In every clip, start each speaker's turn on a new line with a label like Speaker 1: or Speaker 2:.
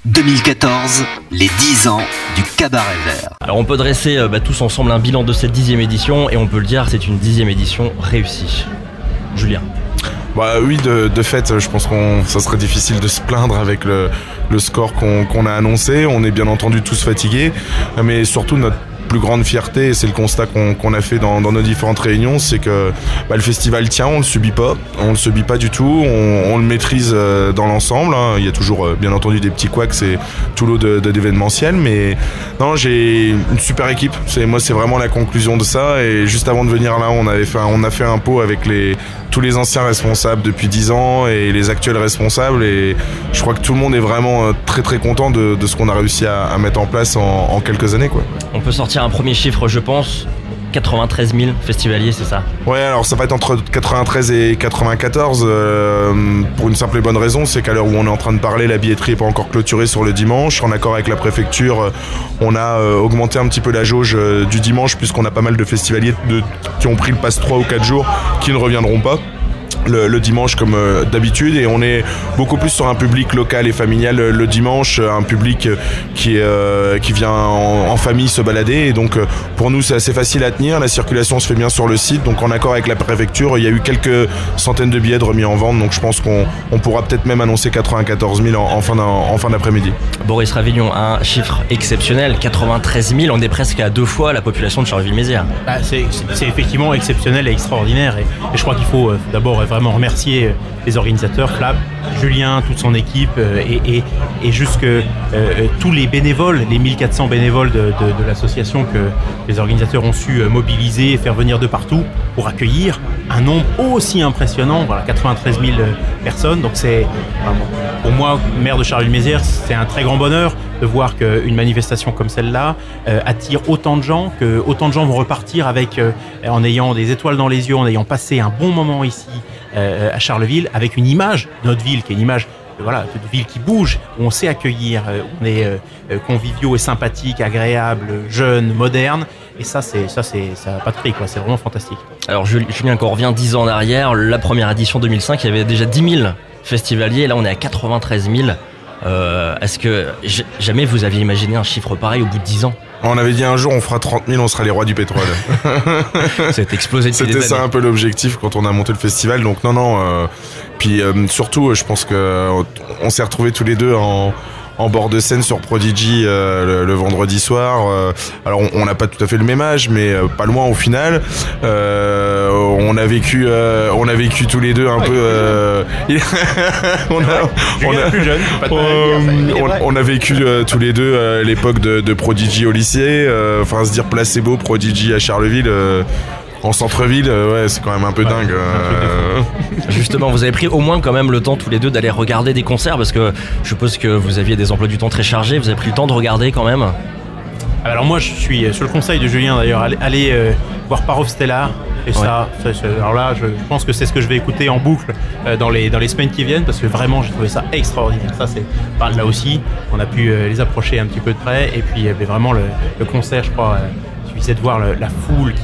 Speaker 1: 2014, les 10 ans du Cabaret Vert.
Speaker 2: Alors on peut dresser tous ensemble un bilan de cette 10e édition et on peut le dire, c'est une 10e édition réussie. Julien.
Speaker 3: Bah oui, de fait, je pense ça serait difficile de se plaindre avec le score qu'on a annoncé. On est bien entendu tous fatigués, mais surtout notre plus grande fierté, et c'est le constat qu'on a fait dans nos différentes réunions, c'est que le festival tient, on le subit pas du tout, on le maîtrise dans l'ensemble, hein. Il y a toujours bien entendu des petits couacs, c'est tout lot d'événementiel, mais non, j'ai une super équipe, c'est vraiment la conclusion de ça. Et juste avant de venir là, on a fait un pot avec tous les anciens responsables depuis 10 ans et les actuels responsables, et je crois que tout le monde est vraiment très très content de ce qu'on a réussi à mettre en place en quelques années, quoi.
Speaker 2: On peut sortir un premier chiffre, je pense, 93 000 festivaliers, c'est ça?
Speaker 3: Ouais, alors ça va être entre 93 et 94 pour une simple et bonne raison, c'est qu'à l'heure où on est en train de parler, la billetterie n'est pas encore clôturée sur le dimanche. En accord avec la préfecture, on a augmenté un petit peu la jauge du dimanche, puisqu'on a pas mal de festivaliers qui ont pris le passe 3 ou 4 jours qui ne reviendront pas le dimanche comme d'habitude, et on est beaucoup plus sur un public local et familial le dimanche, un public qui vient en famille se balader, et donc pour nous c'est assez facile à tenir. La circulation se fait bien sur le site, donc en accord avec la préfecture, il y a eu quelques centaines de billets de remis en vente, donc je pense qu'on pourra peut-être même annoncer 94 000 en fin d'après-midi.
Speaker 2: Boris Ravignon, un chiffre exceptionnel, 93 000, on est presque à 2 fois la population de Charleville-Mézières.
Speaker 4: C'est effectivement exceptionnel et extraordinaire, et je crois qu'il faut d'abord vraiment remercier les organisateurs, Flap, Julien, toute son équipe, et jusque tous les bénévoles, les 1400 bénévoles de l'association que les organisateurs ont su mobiliser et faire venir de partout pour accueillir un nombre aussi impressionnant, 93 000 personnes. Donc c'est, pour moi, maire de Charleville-Mézières, c'est un très grand bonheur de voir qu'une manifestation comme celle-là attire autant de gens, que autant de gens vont repartir en ayant des étoiles dans les yeux, en ayant passé un bon moment ici à Charleville, avec une image de notre ville qui est une image de ville qui bouge, où on sait accueillir, on est conviviaux et sympathiques, agréables, jeunes, modernes, et ça n'a pas de prix, quoi. C'est vraiment fantastique.
Speaker 2: Alors Julien, quand on revient 10 ans en arrière, la première édition 2005, il y avait déjà 10 000 festivaliers, là on est à 93 000. Est-ce que jamais vous aviez imaginé un chiffre pareil au bout de 10 ans?
Speaker 3: On avait dit un jour on fera 30 000, on sera les rois du pétrole.
Speaker 2: C'est explosé depuis des années.
Speaker 3: C'était ça un peu l'objectif quand on a monté le festival, donc non. Puis surtout, je pense qu'on s'est retrouvés tous les deux en bord de scène sur Prodigy le vendredi soir. Alors on n'a pas tout à fait le même âge, mais pas loin au final. On a vécu tous les deux un peu. On a vécu tous les deux l'époque de Prodigy au lycée. Se dire placebo, Prodigy à Charleville. En centre-ville, ouais, c'est quand même un peu dingue.
Speaker 2: Justement, vous avez pris au moins quand même le temps tous les deux d'aller regarder des concerts, parce que je suppose que vous aviez des emplois du temps très chargés. Vous avez pris le temps de regarder quand même?
Speaker 4: Alors moi, je suis sur le conseil de Julien d'ailleurs, aller voir Parov Stellar. Et ouais. Alors là, je pense que c'est ce que je vais écouter en boucle dans les semaines qui viennent, parce que vraiment, j'ai trouvé ça extraordinaire. Ça, c'est là aussi, on a pu les approcher un petit peu de près, et puis vraiment le concert, je crois, il suffisait de voir la foule qui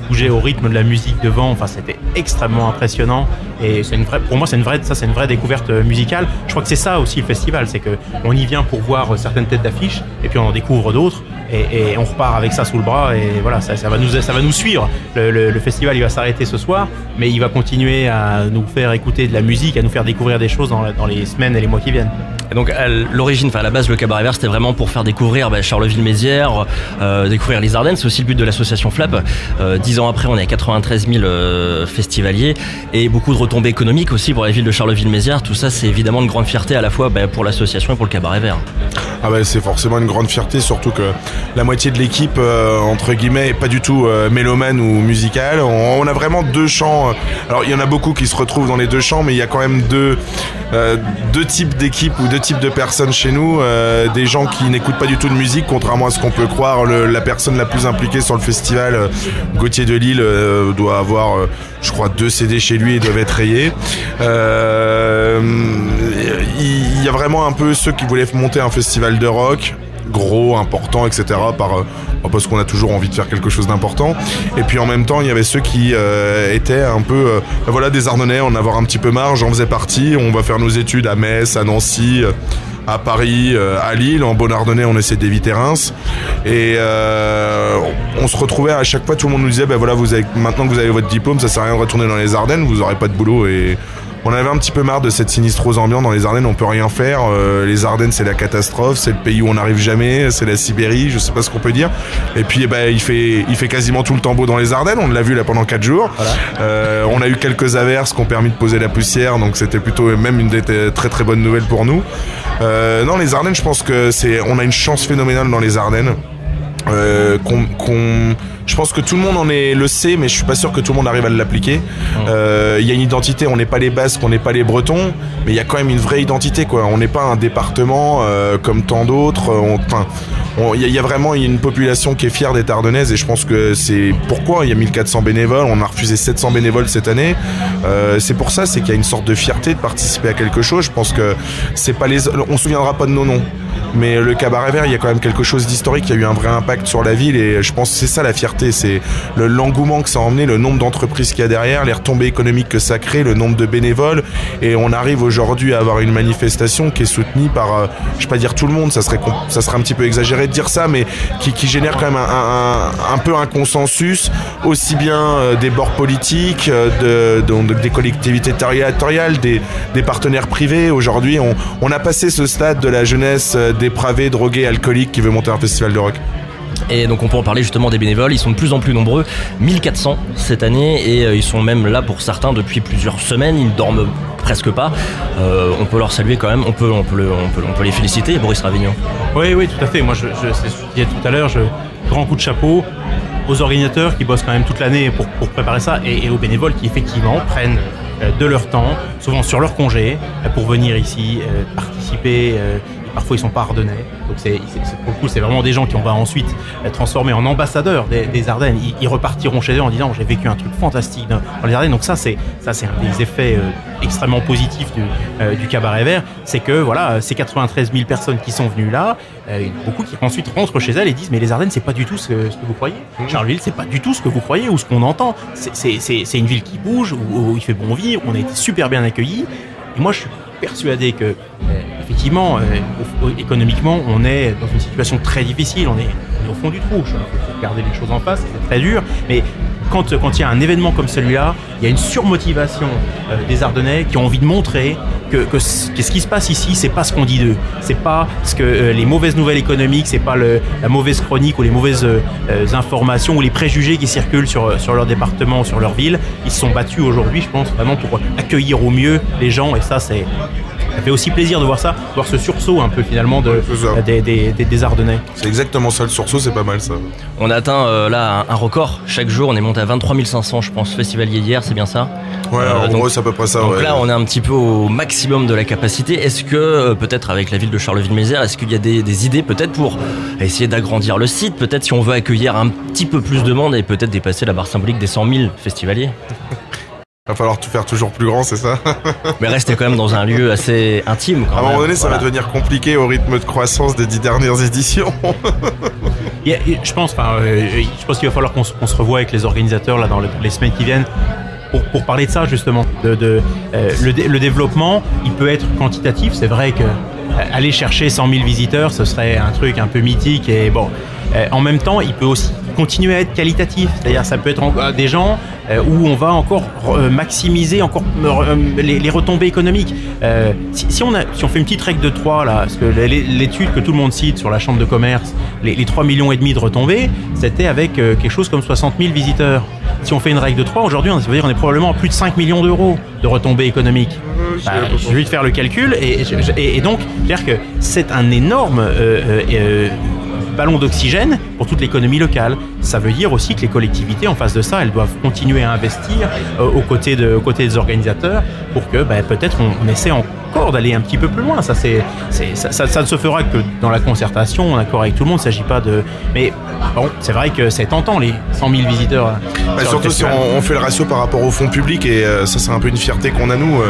Speaker 4: bougeait au rythme de la musique devant. Enfin, c'était extrêmement impressionnant, et pour moi, c'est une vraie découverte musicale. Je crois que c'est ça aussi le festival, c'est que on y vient pour voir certaines têtes d'affiche, et puis on en découvre d'autres. Et on repart avec ça sous le bras, et voilà, ça va nous suivre. Le festival, il va s'arrêter ce soir, mais il va continuer à nous faire écouter de la musique, à nous faire découvrir des choses dans les semaines et les mois qui viennent.
Speaker 2: Et donc à l'origine, à la base, le Cabaret Vert, c'était vraiment pour faire découvrir Charleville-Mézières, découvrir les Ardennes. C'est aussi le but de l'association Flap. 10 ans après, on est à 93 000 festivaliers, et beaucoup de retombées économiques aussi pour la ville de Charleville-Mézières. Tout ça, c'est évidemment une grande fierté à la fois pour l'association et pour le Cabaret Vert.
Speaker 3: Ah c'est forcément une grande fierté, surtout que la moitié de l'équipe, entre guillemets, est pas du tout mélomane ou musicale. On a vraiment deux chants. Alors il y en a beaucoup qui se retrouvent dans les deux chants, mais il y a quand même deux types d'équipes ou deux types de personnes chez nous. Des gens qui n'écoutent pas du tout de musique, contrairement à ce qu'on peut croire. La personne la plus impliquée sur le festival, Gauthier de Lille, doit avoir, je crois, 2 CD chez lui et doivent être rayés. Il y a vraiment un peu ceux qui voulaient monter un festival de rock, gros, important, etc. Parce qu'on a toujours envie de faire quelque chose d'important. Et puis en même temps, il y avait ceux qui étaient un peu des Ardennais, en avoir un petit peu marre. J'en faisais partie. On va faire nos études à Metz, à Nancy, à Paris, à Lille. En Beaune-Ardennais, on essaie d'éviter Reims. Et on se retrouvait à chaque fois, tout le monde nous disait, voilà, maintenant que vous avez votre diplôme, ça sert à rien de retourner dans les Ardennes, vous n'aurez pas de boulot. Et on avait un petit peu marre de cette sinistrose ambiante dans les Ardennes, on peut rien faire. Les Ardennes, c'est la catastrophe, c'est le pays où on n'arrive jamais, c'est la Sibérie, je sais pas ce qu'on peut dire. Et puis il fait quasiment tout le temps beau dans les Ardennes, on l'a vu là pendant 4 jours. Voilà. On a eu quelques averses qui ont permis de poser la poussière, donc c'était plutôt même une des très très bonnes nouvelles pour nous. Non, les Ardennes, je pense que on a une chance phénoménale dans les Ardennes. Je pense que tout le monde le sait, mais je suis pas sûr que tout le monde arrive à l'appliquer. Il y a une identité, on n'est pas les Basques, on n'est pas les Bretons, mais il y a quand même une vraie identité, quoi. On n'est pas un département comme tant d'autres. Il y a vraiment une population qui est fière d'être ardennaise, et je pense que c'est pourquoi il y a 1400 bénévoles, on a refusé 700 bénévoles cette année. C'est pour ça, c'est qu'il y a une sorte de fierté de participer à quelque chose. Je pense que on se souviendra pas de nos noms, mais le Cabaret Vert, il y a quand même quelque chose d'historique, il y a eu un vrai impact sur la ville, et je pense que c'est ça la fierté, c'est l'engouement que ça a emmené, le nombre d'entreprises qu'il y a derrière, les retombées économiques que ça crée, le nombre de bénévoles, et on arrive aujourd'hui à avoir une manifestation qui est soutenue par, je vais pas dire tout le monde, ça serait un petit peu exagéré de dire ça, mais qui génère quand même un peu un consensus, aussi bien des bords politiques, des collectivités territoriales, des partenaires privés. Aujourd'hui, on a passé ce stade de la jeunesse dépravée, droguée, alcoolique qui veut monter un festival de rock.
Speaker 2: Et donc on peut en parler justement des bénévoles, ils sont de plus en plus nombreux, 1400 cette année, et ils sont même là pour certains depuis plusieurs semaines, ils ne dorment presque pas. On peut leur saluer quand même, on peut les féliciter, Boris Ravignon.
Speaker 4: Oui, tout à fait. Moi, c'est ce que je disais tout à l'heure, grand coup de chapeau aux organisateurs qui bossent quand même toute l'année pour préparer ça, et aux bénévoles qui effectivement prennent de leur temps, souvent sur leur congé, pour venir ici participer. Parfois ils sont pas ardennais, donc pour le coup c'est vraiment des gens qui on va ensuite transformer en ambassadeurs des Ardennes. Ils repartiront chez eux en disant j'ai vécu un truc fantastique dans les Ardennes. Donc ça c'est un des effets extrêmement positifs du Cabaret Vert, c'est que voilà, ces 93 000 personnes qui sont venues là, beaucoup qui ensuite rentrent chez elles et disent mais les Ardennes c'est pas du tout ce que vous croyez. Charleville c'est pas du tout ce que vous croyez ou ce qu'on entend. C'est une ville qui bouge, où il fait bon vivre, on a été super bien accueillis. Et moi je suis persuadé que effectivement, économiquement, on est dans une situation très difficile, on est au fond du trou. Il faut regarder les choses en face, c'est très dur, mais quand il y a un événement comme celui-là, il y a une surmotivation des Ardennais qui ont envie de montrer que ce qui se passe ici, c'est pas ce qu'on dit d'eux, c'est pas ce que les mauvaises nouvelles économiques, c'est pas la mauvaise chronique ou les mauvaises informations ou les préjugés qui circulent sur leur département ou sur leur ville. Ils se sont battus aujourd'hui, je pense, vraiment pour accueillir au mieux les gens, et ça fait aussi plaisir de voir ça, voir ce sursaut un peu finalement des Ardennais.
Speaker 3: C'est exactement ça, le sursaut, c'est pas mal ça.
Speaker 2: On a atteint là un record, chaque jour on est monté à 23 500 je pense, festivaliers hier, c'est bien ça?
Speaker 3: Ouais, en gros c'est à peu près ça.
Speaker 2: Donc là on est un petit peu au maximum de la capacité. Est-ce que peut-être avec la ville de Charleville-Mézières, est-ce qu'il y a des idées peut-être pour essayer d'agrandir le site, peut-être si on veut accueillir un petit peu plus de monde et peut-être dépasser la barre symbolique des 100 000 festivaliers?
Speaker 3: Va falloir tout faire toujours plus grand, c'est ça?
Speaker 2: Mais restez quand même dans un lieu assez intime.
Speaker 3: À un moment donné, ça va devenir compliqué au rythme de croissance des 10 dernières éditions.
Speaker 4: Je pense qu'il va falloir qu'on se revoie avec les organisateurs là dans les semaines qui viennent pour parler de ça justement. Le développement, il peut être quantitatif. C'est vrai que aller chercher 100 000 visiteurs, ce serait un truc un peu mythique et bon. En même temps, il peut aussi continuer à être qualitatif. C'est-à-dire, ça peut être des gens où on va encore maximiser encore les retombées économiques. Si on fait une petite règle de 3 là, parce que l'étude que tout le monde cite sur la chambre de commerce, les 3,5 millions de retombées, c'était avec quelque chose comme 60 000 visiteurs. Si on fait une règle de 3, aujourd'hui, on est probablement à plus de 5 millions d'euros de retombées économiques. J'ai envie de faire le calcul et donc, c'est-à-dire que c'est un énorme ballon d'oxygène pour toute l'économie locale. Ça veut dire aussi que les collectivités, en face de ça, elles doivent continuer à investir aux côtés des organisateurs pour que peut-être on essaie encore d'aller un petit peu plus loin. Ça ne se fera que dans la concertation, en accord avec tout le monde. Il ne s'agit pas de... Mais bon, c'est vrai que c'est tentant, les 100 000 visiteurs.
Speaker 3: Surtout si on fait le ratio par rapport au fonds public, et ça c'est un peu une fierté qu'on a nous,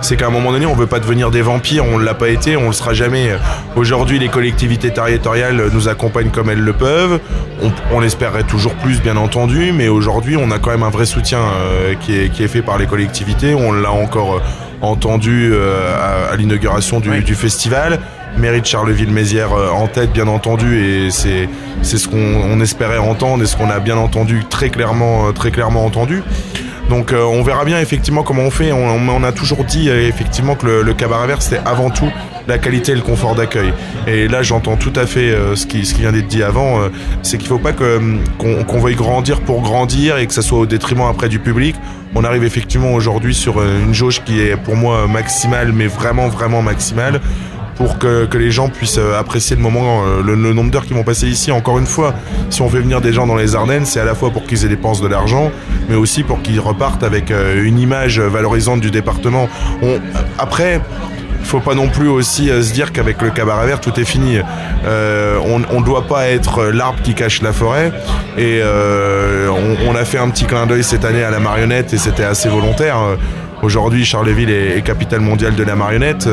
Speaker 3: c'est qu'à un moment donné on veut pas devenir des vampires, on l'a pas été, on le sera jamais. Aujourd'hui les collectivités territoriales nous accompagnent comme elles le peuvent, on espérerait toujours plus bien entendu, mais aujourd'hui on a quand même un vrai soutien qui est fait par les collectivités. On l'a encore entendu à l'inauguration du festival. mairie de Charleville-Mézières en tête, bien entendu, et c'est ce qu'on espérait entendre et ce qu'on a bien entendu, très clairement entendu. Donc on verra bien effectivement comment on fait. On a toujours dit effectivement que le cabaret vert c'était avant tout la qualité et le confort d'accueil. Et là j'entends tout à fait ce qui vient d'être dit avant, c'est qu'il ne faut pas qu'on veuille grandir pour grandir et que ça soit au détriment après du public. On arrive effectivement aujourd'hui sur une jauge qui est pour moi maximale, mais vraiment maximale, pour que les gens puissent apprécier le moment, le nombre d'heures qu'ils vont passer ici. Encore une fois, si on fait venir des gens dans les Ardennes, c'est à la fois pour qu'ils aient dépensé de l'argent, mais aussi pour qu'ils repartent avec une image valorisante du département. Après, il faut pas non plus aussi se dire qu'avec le cabaret vert tout est fini. On ne doit pas être l'arbre qui cache la forêt, et on a fait un petit clin d'œil cette année à la marionnette et c'était assez volontaire. Aujourd'hui, Charleville est capitale mondiale de la marionnette.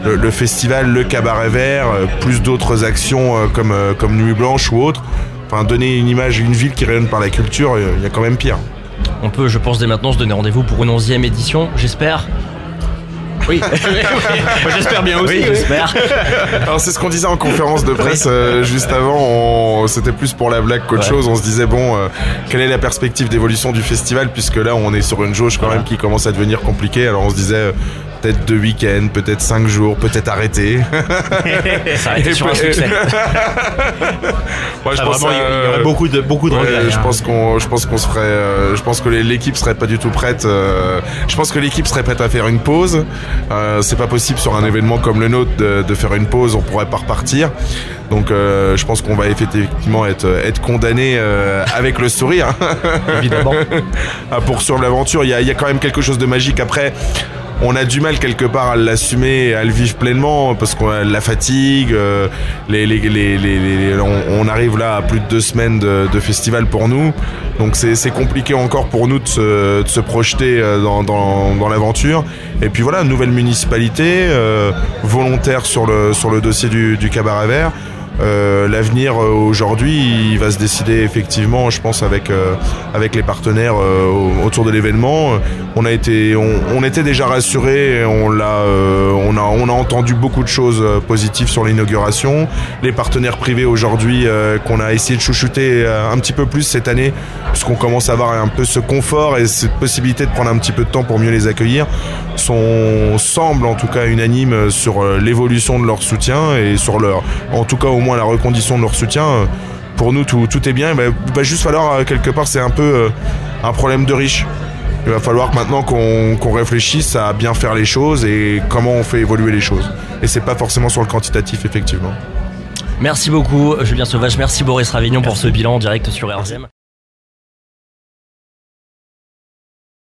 Speaker 3: Le festival, le cabaret vert, plus d'autres actions comme Nuit Blanche ou autres. Enfin, donner une image, une ville qui rayonne par la culture, il y a quand même pire.
Speaker 2: On peut, je pense, dès maintenant se donner rendez-vous pour une 11e édition, j'espère. Oui, moi j'espère bien aussi. Oui, j'espère.
Speaker 3: Alors c'est ce qu'on disait en conférence de presse juste avant. C'était plus pour la blague qu'autre chose. On se disait quelle est la perspective d'évolution du festival, puisque là on est sur une jauge quand même qui commence à devenir compliquée. Alors on se disait peut-être 2 week-ends, peut-être 5 jours, peut-être arrêter.
Speaker 2: S'arrêter sur un succès.
Speaker 3: Moi,
Speaker 4: il y aurait beaucoup de regrets.
Speaker 3: Je pense qu'on se ferait. Je pense que l'équipe serait pas du tout prête. Je pense que l'équipe serait prête à faire une pause. C'est pas possible sur un événement comme le nôtre de faire une pause. On pourrait pas repartir. Donc je pense qu'on va effectivement être condamné avec le sourire.
Speaker 2: Évidemment.
Speaker 3: À poursuivre l'aventure. Il y a quand même quelque chose de magique après. On a du mal quelque part à l'assumer et à le vivre pleinement parce qu'on a la fatigue, on arrive là à plus de 2 semaines de festival pour nous, donc c'est compliqué encore pour nous de se projeter dans l'aventure. Et puis voilà, nouvelle municipalité, volontaire sur le dossier du cabaret vert. L'avenir aujourd'hui il va se décider effectivement, je pense, avec les partenaires autour de l'événement. On était déjà rassurés, on a entendu beaucoup de choses positives sur l'inauguration. Les partenaires privés aujourd'hui qu'on a essayé de chouchouter un petit peu plus cette année, puisqu'on commence à avoir un peu ce confort et cette possibilité de prendre un petit peu de temps pour mieux les accueillir, semblent en tout cas unanimes sur l'évolution de leur soutien et sur en tout cas au moins la recondition de leur soutien. Pour nous tout est bien. Il va juste falloir quelque part, c'est un peu un problème de riche. Il va falloir maintenant qu'on réfléchisse à bien faire les choses et comment on fait évoluer les choses. Et c'est pas forcément sur le quantitatif effectivement.
Speaker 2: Merci beaucoup Julien Sauvage, merci Boris Ravignon pour ce bilan en direct sur RZM.